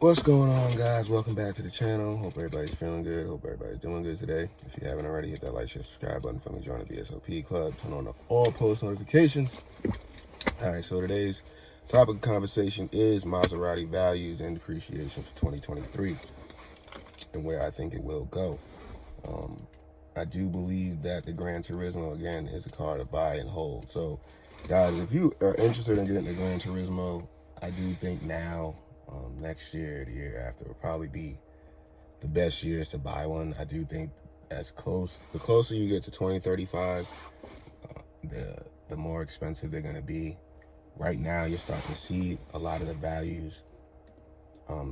What's going on, guys? Welcome back to the channel. Hope everybody's feeling good. Hope everybody's doing good today. If you haven't already, hit that like, share, subscribe button for me. Join the VSOP club. Turn on all post notifications. All right, so today's topic of conversation is Maserati values and depreciation for 2023 and where I think it will go. I do believe that the Gran Turismo, again, is a car to buy and hold. So, guys, if you are interested in getting the Gran Turismo, I do think now, next year, the year after, will probably be the best years to buy one. I do think the closer you get to 2035, the more expensive they're going to be. Right now, you're starting to see a lot of the values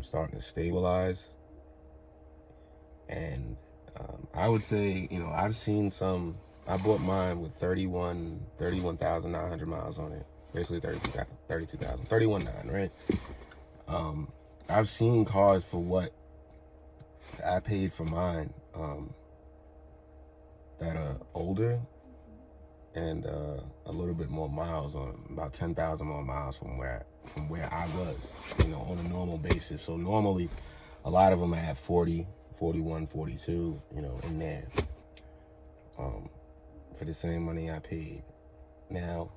starting to stabilize. And I would say, I've seen some. I bought mine with 31,900 miles on it. Basically 32,000, 31,900, right? I've seen cars for what I paid for mine that are older and a little bit more miles on them, about 10,000 more miles from where I was, on a normal basis. So normally, a lot of them I have 40, 41, 42, in there, for the same money I paid. Now,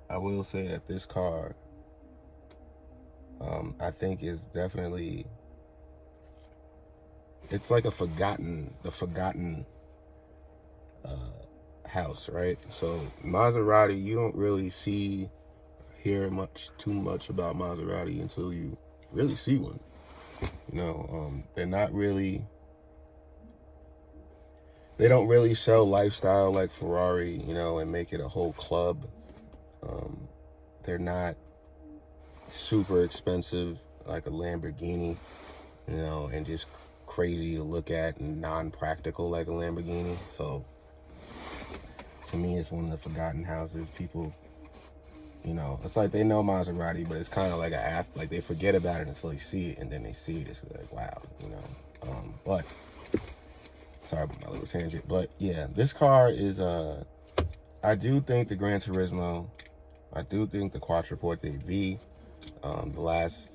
I will say that this car, I think is definitely, it's like the forgotten house, right? So Maserati, you don't really hear too much about Maserati until you really see one. They're not really, they don't really sell lifestyle like Ferrari, and make it a whole club. They're not super expensive like a Lamborghini, and just crazy to look at and non-practical like a Lamborghini. So to me, it's one of the forgotten houses. People, it's like they know Maserati, but it's kind of like like they forget about it until they see it, and then they see it, it's like, wow, but sorry about my little tangent. But yeah, this car is I do think the Gran Turismo, I do think the Quattroporte V, the last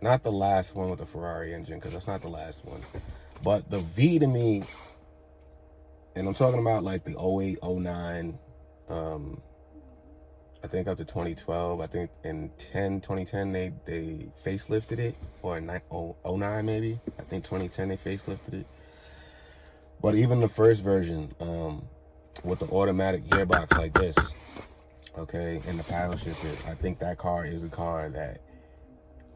not the last one with the Ferrari engine, because that's not the last one, but the V to me, and I'm talking about like the 08, 09, I think up to 2012, I think in 2010 they facelifted it, or in 09 maybe, I think 2010 they facelifted it. But even the first version, with the automatic gearbox like this, okay, and the paddle shifter, I think that car is a car that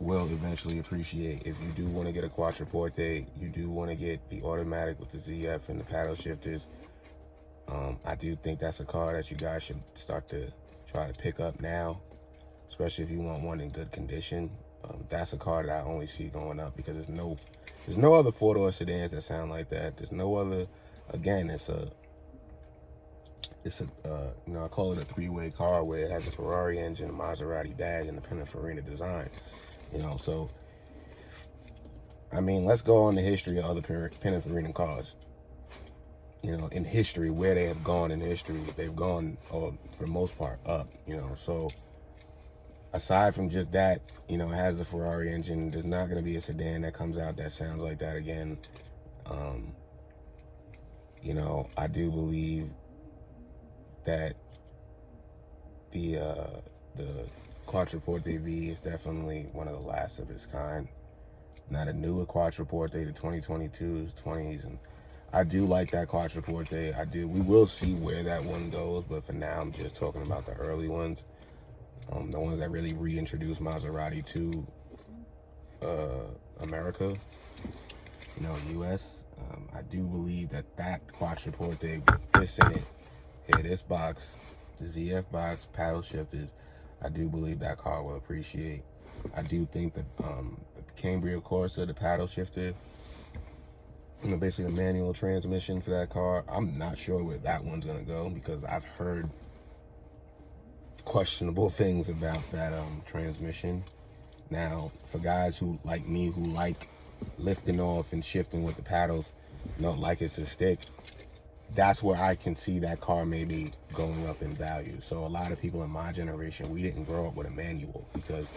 will eventually appreciate. If you do want to get a Quattroporte, you do want to get the automatic with the ZF and the paddle shifters, I do think that's a car that you guys should start to try to pick up now, especially if you want one in good condition. That's a car that I only see going up, because there's no other four-door sedans that sound like that. There's no other. Again, it's a I call it a three-way car, where it has a Ferrari engine, a Maserati badge, and a Pininfarina design. So I mean, let's go on the history of other Pininfarina cars. In history, where they have gone in history, they've gone, for the most part, up. So aside from just that, it has the Ferrari engine. There's not going to be a sedan that comes out that sounds like that again. I do believe that the Quattroporte V is definitely one of the last of its kind. Not a newer Quattroporte, the 2022s, 20s, and I do like that Quattroporte. I do. We will see where that one goes, but for now, I'm just talking about the early ones, the ones that really reintroduced Maserati to America, U.S. I do believe that Quattroporte with this in it, this box, the ZF box, paddle shifters, I do believe that car will appreciate. I do think that the Cambria Corsa, the paddle shifter, basically the manual transmission for that car, I'm not sure where that one's gonna go, because I've heard questionable things about that transmission. Now, for guys who like me, who like lifting off and shifting with the paddles, like it's a stick, that's where I can see that car maybe going up in value. So a lot of people in my generation, we didn't grow up with a manual, because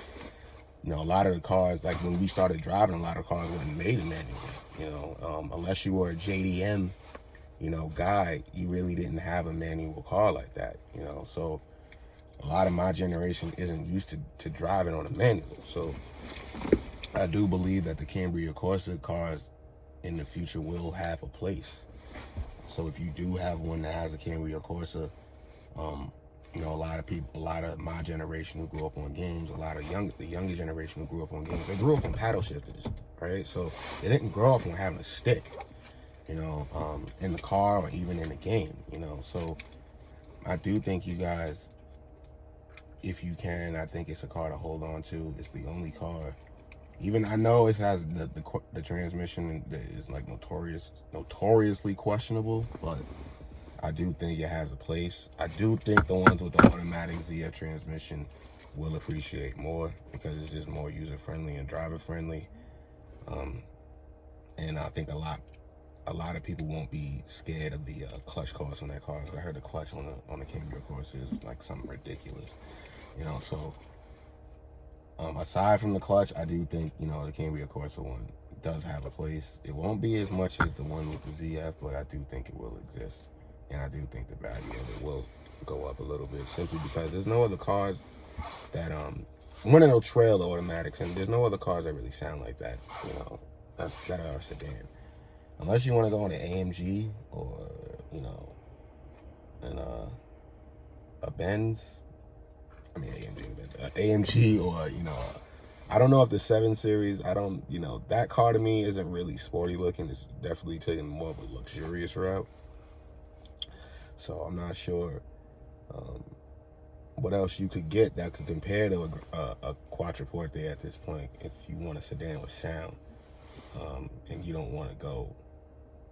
You know, a lot of the cars, like when we started driving, a lot of cars weren't made in manual. You know, unless you were a JDM, you know, guy, you really didn't have a manual car like that. You know, so a lot of my generation isn't used to driving on a manual. So I do believe that the Cambria Corsa cars in the future will have a place. So if you do have one that has a Cambria Corsa, you know, a lot of people, a lot of my generation who grew up on games, a lot of the younger generation who grew up on games, they grew up on paddle shifters, right? So they didn't grow up on having a stick, you know, in the car or even in the game, you know. So I do think you guys, if you can, I think it's a car to hold on to. It's the only car. Even I know it has the transmission that is like notoriously questionable, but I do think it has a place. I do think the ones with the automatic ZF transmission will appreciate more because it's just more user friendly and driver friendly. And I think a lot of people won't be scared of the clutch cost on that car. I heard the clutch on the Cambria Corsa is like something ridiculous, you know. So aside from the clutch, I do think, you know, the Cambria Corsa one does have a place. It won't be as much as the one with the ZF, but I do think it will exist. And I do think the value of it will go up a little bit, simply because there's no other cars that one of those trail automatics, and there's no other cars that really sound like that, you know, that are a sedan. Unless you want to go on an AMG or, you know, and a Benz. I mean AMG or, you know, I don't know if the 7 Series, you know, that car to me isn't really sporty looking. It's definitely taking more of a luxurious route. So I'm not sure what else you could get that could compare to a Quattroporte at this point if you want a sedan with sound, and you don't want to go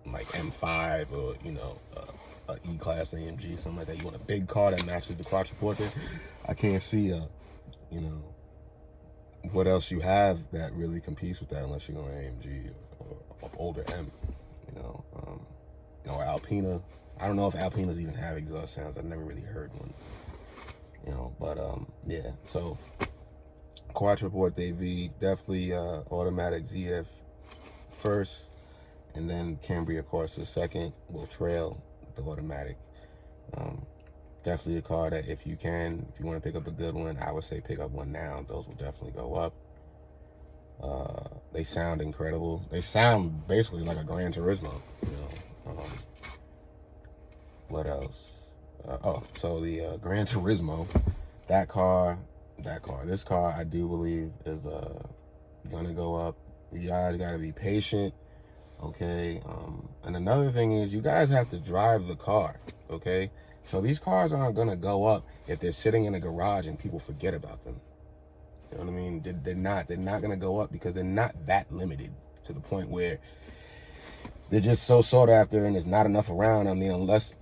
like M5 or, you know, a E-Class AMG, something like that. You want a big car that matches the Quattroporte. I can't see, you know, what else you have that really competes with that unless you're going AMG or older M, you know, or Alpina. I don't know if Alpinas even have exhaust sounds. I've never really heard one, you know, but yeah. So Quattroporte V, definitely automatic ZF first, and then Cambria Corsa second will trail the automatic. Definitely a car that if you want to pick up a good one, I would say pick up one now. Those will definitely go up. They sound incredible. They sound basically like a Gran Turismo, you know. What else? So the Gran Turismo, this car I do believe is gonna go up. You guys gotta be patient, okay? And another thing is you guys have to drive the car, okay? So these cars aren't gonna go up if they're sitting in a garage and people forget about them. You know what I mean? They're not gonna go up because they're not that limited to the point where they're just so sought after and there's not enough around. I mean, unless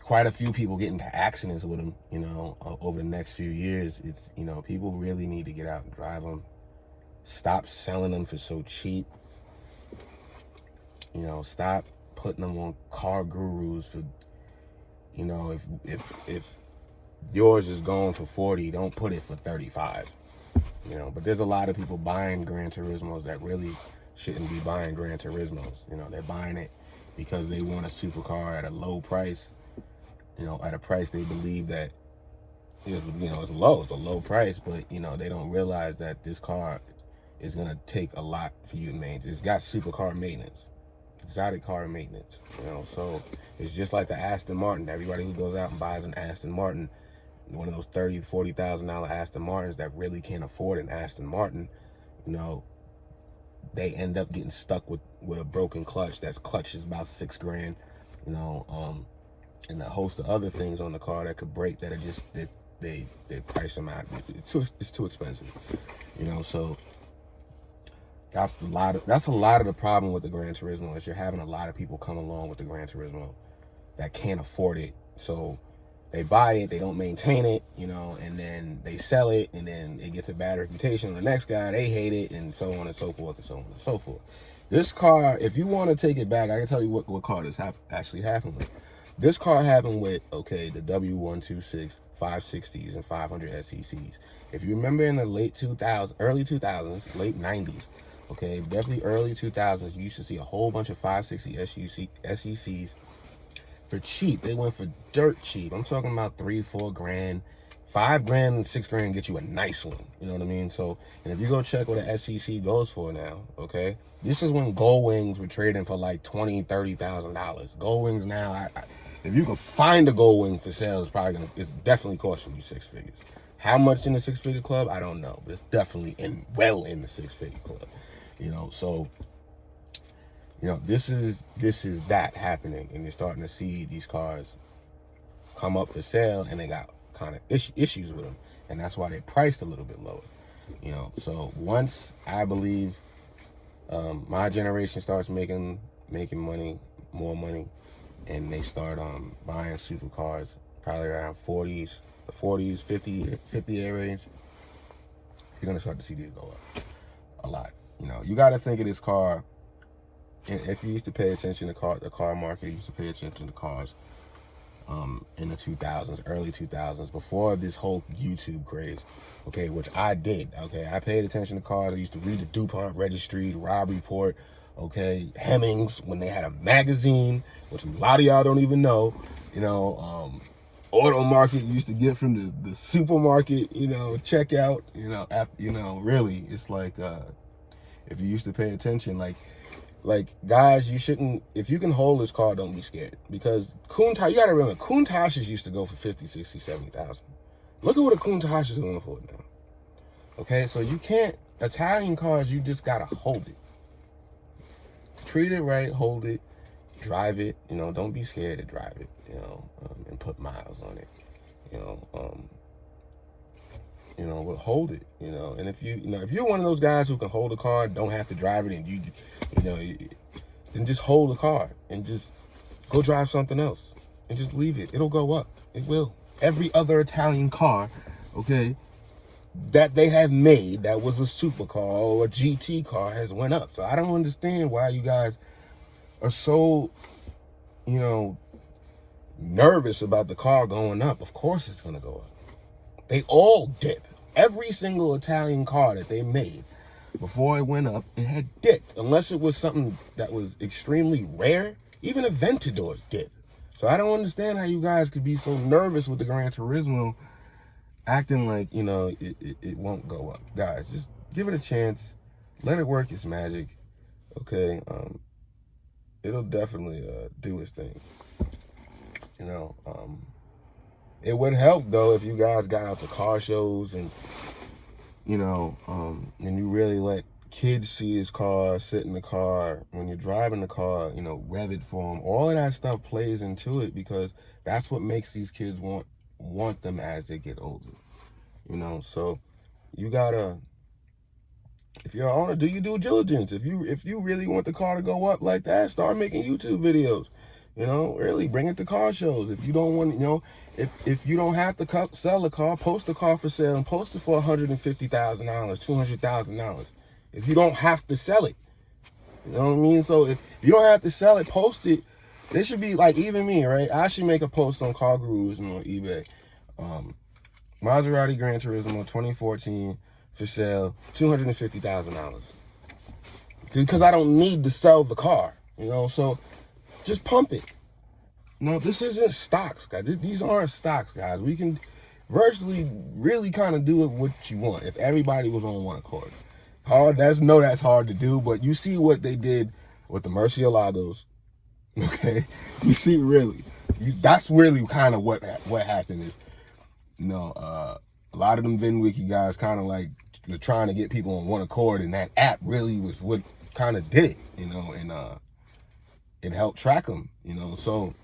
quite a few people get into accidents with them, you know, over the next few years, it's, you know, people really need to get out and drive them. Stop selling them for so cheap. You know, stop putting them on car gurus for, you know, if yours is going for 40, don't put it for 35. You know, but there's a lot of people buying Gran Turismos that really shouldn't be buying Gran Turismos. You know, they're buying it because they want a supercar at a low price, you know, at a price they believe that is, you know, it's low. It's a low price, but, you know, they don't realize that this car is going to take a lot for you to maintain. It's got supercar maintenance, exotic car maintenance, you know. So it's just like the Aston Martin. Everybody who goes out and buys an Aston Martin, one of those $30,000 to $40,000 Aston Martins that really can't afford an Aston Martin, you know, they end up getting stuck with a broken clutch. That's clutch is about $6,000, you know, and a host of other things on the car that could break that are just they price them out. It's too expensive, you know. So that's a lot of the problem with the Gran Turismo is you're having a lot of people come along with the Gran Turismo that can't afford it. So they buy it, they don't maintain it, you know, and then they sell it, and then it gets a bad reputation. The next guy, they hate it, and so on and so forth, and so on and so forth. This car, if you want to take it back, I can tell you what car this actually happened with. This car happened with, okay, the W126 560s and 500 SECs. If you remember in the late 2000s, early 2000s, late 90s, okay, definitely early 2000s, you used to see a whole bunch of 560 SECs for cheap. They went for dirt cheap. I'm talking about $3-4 grand. $5 grand, $6 grand get you a nice one. You know what I mean? So, and if you go check what an SEC goes for now, okay? This is when gold wings were trading for like $20,000-$30,000. Gold wings now, if you can find a gold wing for sale, it's definitely costing you 6 figures. How much in the 6-figure club? I don't know, but it's definitely well in the 6-figure club. You know, so this is that happening, and you're starting to see these cars come up for sale, and they got kind of issues with them, and that's why they priced a little bit lower. So once I believe my generation starts making money, more money, and they start buying supercars, probably around 40s, the 40s, 50 area range, you're gonna start to see these go up a lot. You got to think of this car. If you used to pay attention to the car market, you used to pay attention to cars in the 2000s, early 2000s, before this whole YouTube craze, okay, which I did, okay. I paid attention to cars. I used to read the DuPont Registry, the Rob Report, okay, Hemmings, when they had a magazine, which a lot of y'all don't even know, Auto Market you used to get from the supermarket, checkout, really, it's like, if you used to pay attention, like guys, you shouldn't, if you can hold this car, don't be scared, because Countach, you gotta remember, Countaches used to go for 50, 60, 70,000. Look at what a Countach is going for now. Okay, so you can't, Italian cars, you just gotta hold it. Treat it right, hold it, drive it, don't be scared to drive it, and put miles on it, but hold it, and if you're one of those guys who can hold a car, don't have to drive it, and then just hold the car and just go drive something else and just leave it. It'll go up. It will. Every other Italian car, okay, that they have made that was a supercar or a GT car has went up. So I don't understand why you guys are so, nervous about the car going up. Of course it's going to go up. They all dip. Every single Italian car that they made, before it went up, it had dipped. Unless it was something that was extremely rare, even Aventadors dip. So I don't understand how you guys could be so nervous with the Gran Turismo, acting like, it won't go up. Guys, just give it a chance. Let it work its magic. Okay? It'll definitely do its thing. It would help, though, if you guys got out to car shows and and you really let kids see his car, sit in the car, when you're driving the car, rev it for them. All of that stuff plays into it, because that's what makes these kids want them as they get older. So you gotta, if you're on it, do your due diligence. If you really want the car to go up like that, start making YouTube videos. Really bring it to car shows. If you don't want, if you don't have to sell the car, post the car for sale and post it for $150,000, $200,000. If you don't have to sell it, you know what I mean? So if you don't have to sell it, post it. This should be like, even me, right? I should make a post on Car Gurus and on eBay. Maserati Gran Turismo 2014 for sale, $250,000. Because I don't need to sell the car, so just pump it. No, this isn't stocks, guys. These aren't stocks, guys. We can virtually really kind of do it what you want if everybody was on one accord. That's hard to do, but you see what they did with the Murcielagos. Okay, you see, really, that's really kind of what happened is, a lot of them VinWiki guys kind of like were trying to get people on one accord, and that app really was what kind of did it, and it helped track them, so,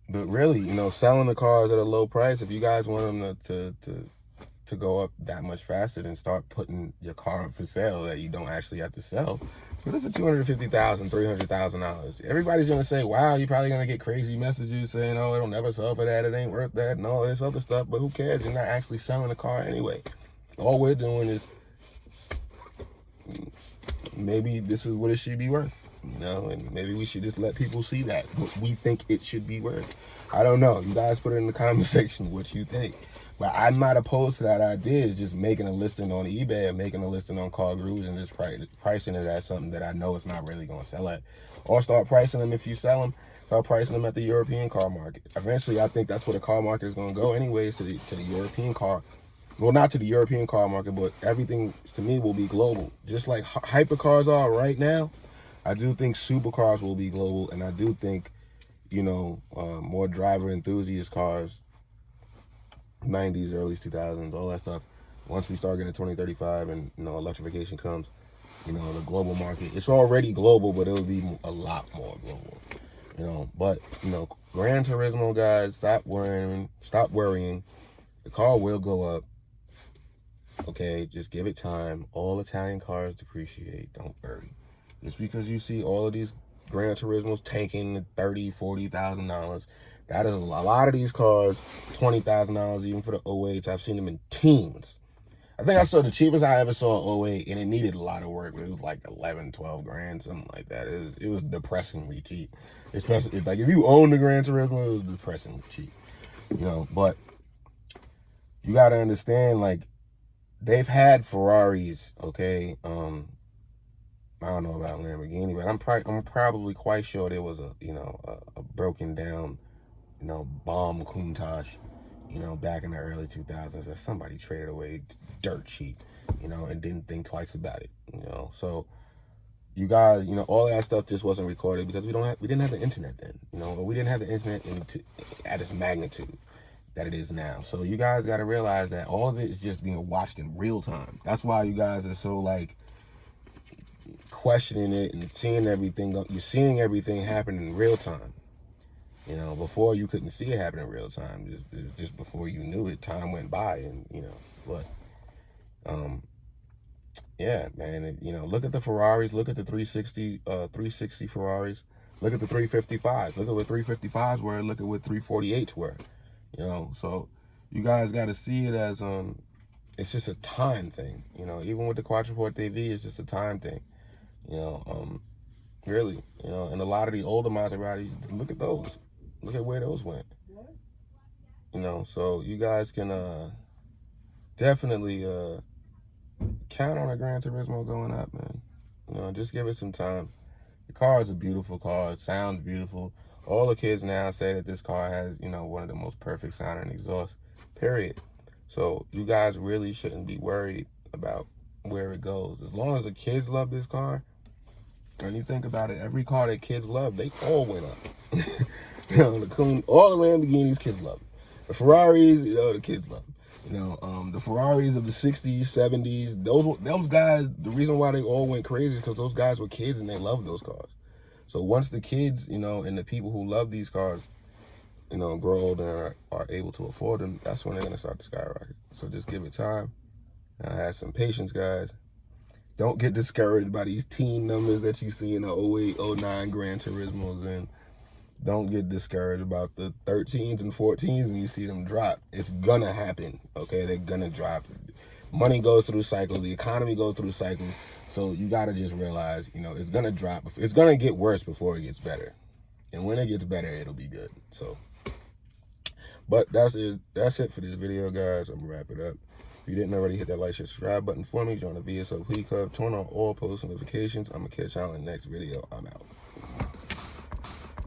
but really, selling the cars at a low price, if you guys want them to go up that much faster, then start putting your car up for sale that you don't actually have to sell. Put it for $250,000, $300,000. Everybody's gonna say, wow, you're probably gonna get crazy messages saying, oh, it'll never sell for that, it ain't worth that, and all this other stuff, but who cares? You're not actually selling the car anyway. All we're doing is, maybe this is what it should be worth. you know, and maybe we should just let people see that what we think it should be worth. I don't know. You guys put it in the comment section what you think. But I'm not opposed to that idea. It's just making a listing on eBay and making a listing on Car Gurus and just pricing it as something that I know it's not really going to sell at. Or start pricing them if you sell them. Start pricing them at the European car market. Eventually, I think that's where the car market is going to go anyways, to the European car. Well, not to the European car market, but everything to me will be global. Just like hypercars are right now, I do think supercars will be global. And I do think, you know, more driver enthusiast cars, 90s, early 2000s, all that stuff. Once we start getting 2035 and, you know, electrification comes, you know, the global market, it's already global, but it'll be a lot more global, you know. But, you know, Gran Turismo, guys, stop worrying. The car will go up. Okay, just give it time. All Italian cars depreciate. Don't worry. Just because you see all of these Gran Turismos tanking $30,000-$40,000, that is a lot of these cars, $20,000 even for the 08s. I've seen them in teens. I think I saw the cheapest I ever saw 08, and it needed a lot of work. It was like 11, 12 grand, something like that. It was depressingly cheap. Especially like if you own the Gran Turismo, it was depressingly cheap. You know, but you got to understand, like, they've had Ferraris, okay. I don't know about Lamborghini, but I'm probably quite sure there was a broken down, you know, bomb Countach, you know, back in the early 2000s that somebody traded away dirt cheap, you know, and didn't think twice about it, you know. So you guys, you know, all that stuff just wasn't recorded because we didn't have the internet then, you know, or we didn't have the internet at its magnitude that it is now. So you guys got to realize that all of it is just being watched in real time. That's why you guys are so like questioning it and seeing everything. You're seeing everything happen in real time. You know, before you couldn't see it happen in real time. Just before you knew it, time went by, and you know. But yeah, man. You know, look at the Ferraris. Look at the 360 Ferraris. Look at the 355s. Look at what 355s were. Look at what 348s were. You know, so you guys got to see it as it's just a time thing. You know, even with the Quattroporte V, it's just a time thing. You know, really. You know, and a lot of the older Maseratis, look at those. Look at where those went. You know, so you guys can definitely count on a Gran Turismo going up, man. You know, just give it some time. The car is a beautiful car. It sounds beautiful. All the kids now say that this car has, you know, one of the most perfect sounding exhausts, period. So you guys really shouldn't be worried about where it goes. As long as the kids love this car, and you think about it, every car that kids love, they all went up. You know, all the Lamborghinis, kids love them. The Ferraris, you know, the kids love them. You know, the Ferraris of the 60s, 70s, those guys, the reason why they all went crazy is because those guys were kids and they loved those cars. So once the kids, you know, and the people who love these cars, you know, grow older and are able to afford them, that's when they're going to start to skyrocket. So just give it time. Now have some patience, guys. Don't get discouraged by these teen numbers that you see in the 08, 09 Gran Turismos, and don't get discouraged about the 13s and 14s and you see them drop. It's gonna happen, okay? They're gonna drop. Money goes through cycles. The economy goes through cycles. So you gotta just realize, you know, it's gonna drop. It's gonna get worse before it gets better. And when it gets better, it'll be good. So, but that's it for this video, guys. I'm gonna wrap it up. If you didn't already, hit that like, share, subscribe button for me. Join the VSOP Club. Turn on all post notifications. I'm gonna catch y'all in the next video. I'm out.